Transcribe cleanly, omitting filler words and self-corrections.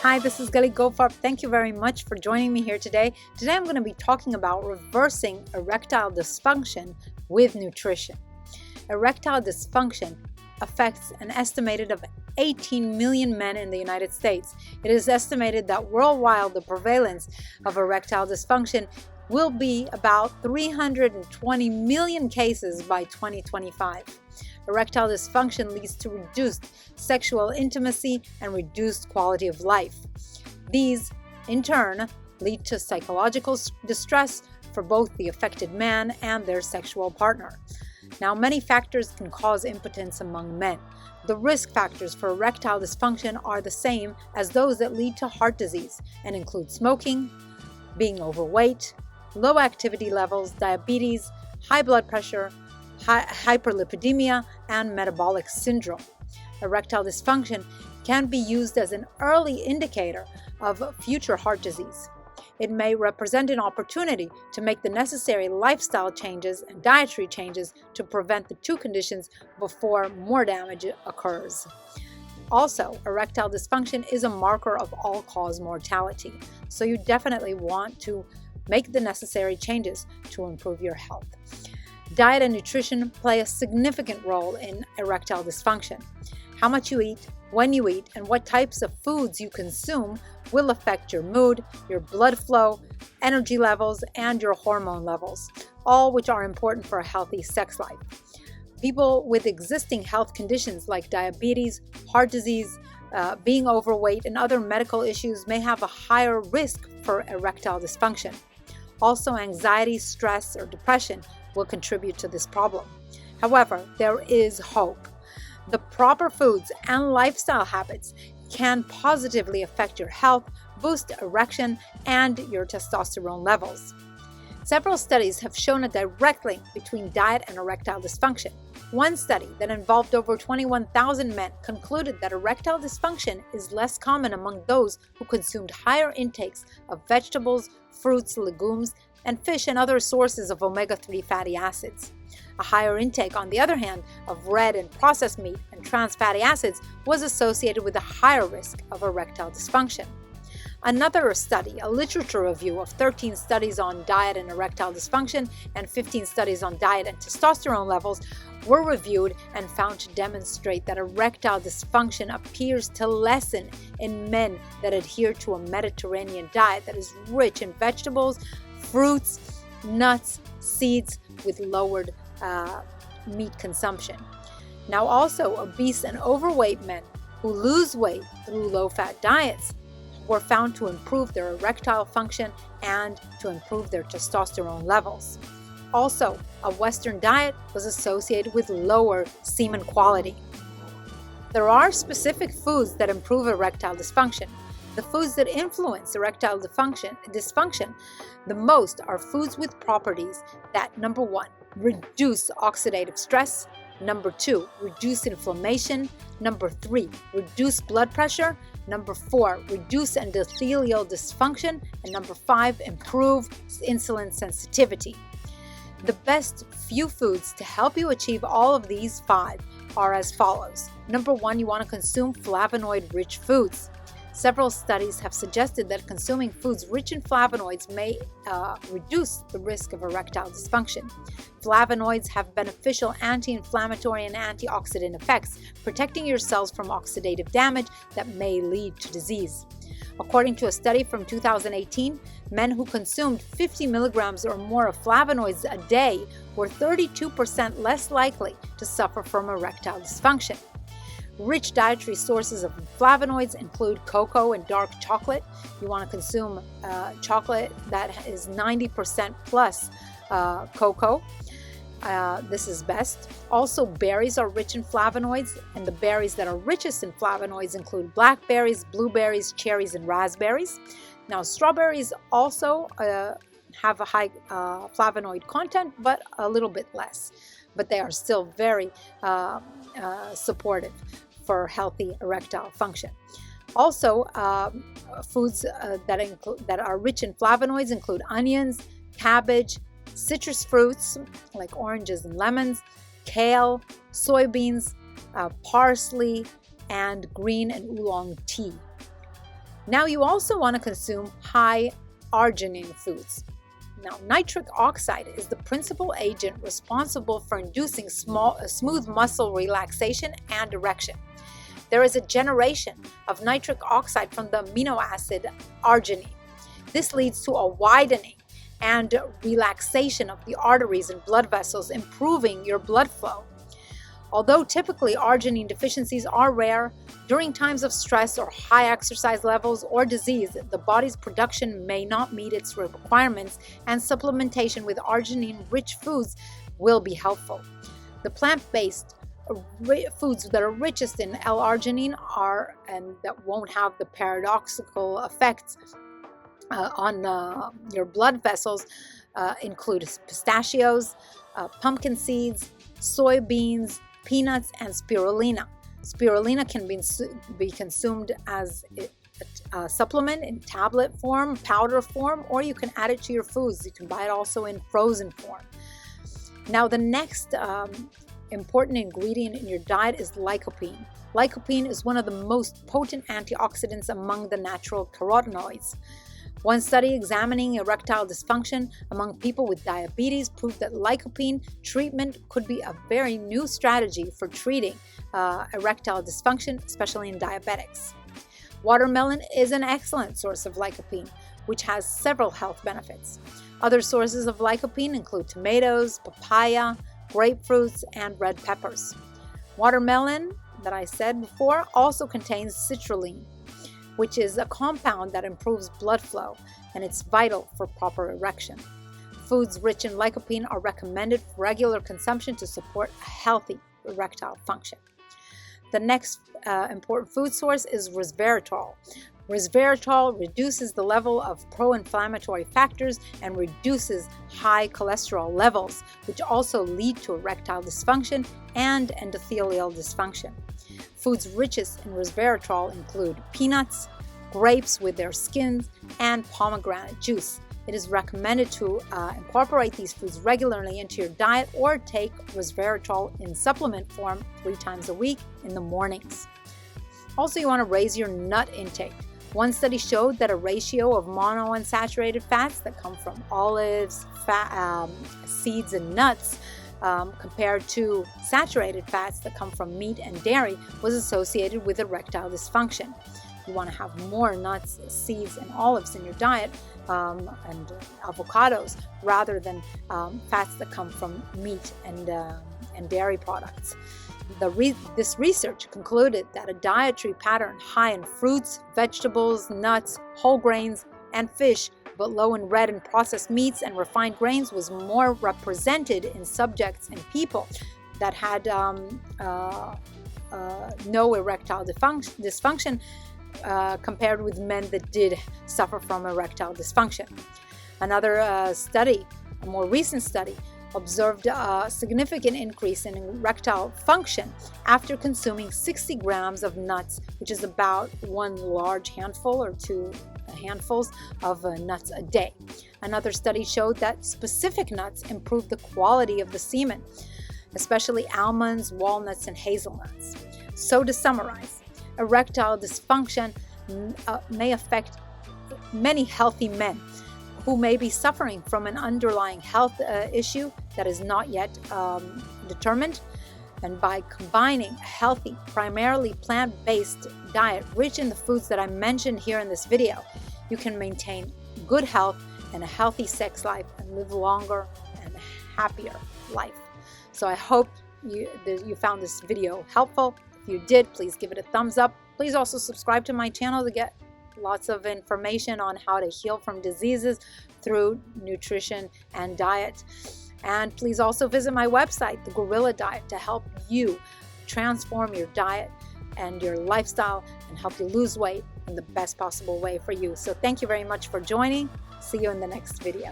Hi, this is Galit Goldfarb. Thank you very much for joining me here today. Today I'm going to be talking about reversing erectile dysfunction with nutrition. Erectile dysfunction affects an estimated of 18 million men in the United States. It is estimated that worldwide the prevalence of erectile dysfunction will be about 320 million cases by 2025. Erectile dysfunction leads to reduced sexual intimacy and reduced quality of life. These, in turn, lead to psychological distress for both the affected man and their sexual partner. Now, many factors can cause impotence among men. The risk factors for erectile dysfunction are the same as those that lead to heart disease and include smoking, being overweight, low activity levels, diabetes, high blood pressure, hyperlipidemia, and metabolic syndrome. Erectile dysfunction can be used as an early indicator of future heart disease. It may represent an opportunity to make the necessary lifestyle changes and dietary changes to prevent the two conditions before more damage occurs. Also, erectile dysfunction is a marker of all-cause mortality, so you definitely want to make the necessary changes to improve your health. Diet and nutrition play a significant role in erectile dysfunction. How much you eat, when you eat, and what types of foods you consume will affect your mood, your blood flow, energy levels, and your hormone levels, all which are important for a healthy sex life. People with existing health conditions like diabetes, heart disease, being overweight, and other medical issues may have a higher risk for erectile dysfunction. Also, anxiety, stress, or depression will contribute to this problem. However, there is hope. The proper foods and lifestyle habits can positively affect your health, boost erection, and your testosterone levels. Several studies have shown a direct link between diet and erectile dysfunction. One study that involved over 21,000 men concluded that erectile dysfunction is less common among those who consumed higher intakes of vegetables, fruits, legumes, and fish and other sources of omega-3 fatty acids. A higher intake, on the other hand, of red and processed meat and trans fatty acids was associated with a higher risk of erectile dysfunction. Another study, a literature review of 13 studies on diet and erectile dysfunction and 15 studies on diet and testosterone levels, were reviewed and found to demonstrate that erectile dysfunction appears to lessen in men that adhere to a Mediterranean diet that is rich in vegetables, fruits, nuts, seeds, with lowered meat consumption. Now, also, obese and overweight men who lose weight through low-fat diets were found to improve their erectile function and to improve their testosterone levels. Also, a Western diet was associated with lower semen quality. There are specific foods that improve erectile dysfunction. The foods that influence erectile dysfunction the most are foods with properties that, number 1, reduce oxidative stress, number 2, reduce inflammation, number 3, reduce blood pressure, number 4, reduce endothelial dysfunction, and number 5, improve insulin sensitivity. The best few foods to help you achieve all of these 5 are as follows. Number 1, you want to consume flavonoid-rich foods. Several studies have suggested that consuming foods rich in flavonoids may reduce the risk of erectile dysfunction. Flavonoids have beneficial anti-inflammatory and antioxidant effects, protecting your cells from oxidative damage that may lead to disease. According to a study from 2018, men who consumed 50 milligrams or more of flavonoids a day were 32% less likely to suffer from erectile dysfunction. Rich dietary sources of flavonoids include cocoa and dark chocolate. You want to consume chocolate that is 90% plus cocoa. This is best. Also, berries are rich in flavonoids, and the berries that are richest in flavonoids include blackberries, blueberries, cherries, and raspberries. Now, strawberries also have a high flavonoid content, but a little bit less. But they are still very supportive for healthy erectile function. Also, foods that are rich in flavonoids include onions, cabbage, citrus fruits like oranges and lemons, kale, soybeans, parsley, and green and oolong tea. Now you also want to consume high arginine foods. Now, nitric oxide is the principal agent responsible for inducing smooth muscle relaxation and erection. There is a generation of nitric oxide from the amino acid arginine. This leads to a widening and relaxation of the arteries and blood vessels, improving your blood flow. Although typically arginine deficiencies are rare, during times of stress or high exercise levels or disease, the body's production may not meet its requirements, and supplementation with arginine-rich foods will be helpful. The plant-based foods that are richest in L-arginine and that won't have the paradoxical effects on your blood vessels include pistachios, pumpkin seeds, soybeans, peanuts, and spirulina. Spirulina can be consumed as a supplement in tablet form, powder form, or you can add it to your foods. You can buy it also in frozen form. Now, the next important ingredient in your diet is lycopene. Lycopene is one of the most potent antioxidants among the natural carotenoids. One study examining erectile dysfunction among people with diabetes proved that lycopene treatment could be a very new strategy for treating erectile dysfunction, especially in diabetics. Watermelon is an excellent source of lycopene, which has several health benefits. Other sources of lycopene include tomatoes, papaya, grapefruits, and red peppers. Watermelon, that I said before, also contains citrulline, which is a compound that improves blood flow, and it's vital for proper erection. Foods rich in lycopene are recommended for regular consumption to support a healthy erectile function. The next important food source is resveratrol. Resveratrol reduces the level of pro-inflammatory factors and reduces high cholesterol levels, which also lead to erectile dysfunction and endothelial dysfunction. Foods richest in resveratrol include peanuts, grapes with their skins, and pomegranate juice. It is recommended to incorporate these foods regularly into your diet or take resveratrol in supplement form 3 times a week in the mornings. Also, you want to raise your nut intake. One study showed that a ratio of monounsaturated fats that come from olives, seeds, and nuts compared to saturated fats that come from meat and dairy was associated with erectile dysfunction. You want to have more nuts, seeds, and olives in your diet and avocados rather than fats that come from meat and dairy products. This research concluded that a dietary pattern high in fruits, vegetables, nuts, whole grains, and fish, but low in red and processed meats and refined grains, was more represented in subjects and people that had no erectile dysfunction compared with men that did suffer from erectile dysfunction. Another study, a more recent study, observed a significant increase in erectile function after consuming 60 grams of nuts, which is about 1 large handful or 2 handfuls of nuts a day. Another study showed that specific nuts improved the quality of the semen, especially almonds, walnuts, and hazelnuts. So to summarize, erectile dysfunction may affect many healthy men who may be suffering from an underlying health issue that is not yet determined. And by combining a healthy, primarily plant-based diet rich in the foods that I mentioned here in this video, you can maintain good health and a healthy sex life and live longer and a happier life. So I hope you found this video helpful. If you did, please give it a thumbs up. Please also subscribe to my channel to get lots of information on how to heal from diseases through nutrition and diet. And please also visit my website, The Gorilla Diet, to help you transform your diet and your lifestyle and help you lose weight in the best possible way for you. So thank you very much for joining. See you in the next video.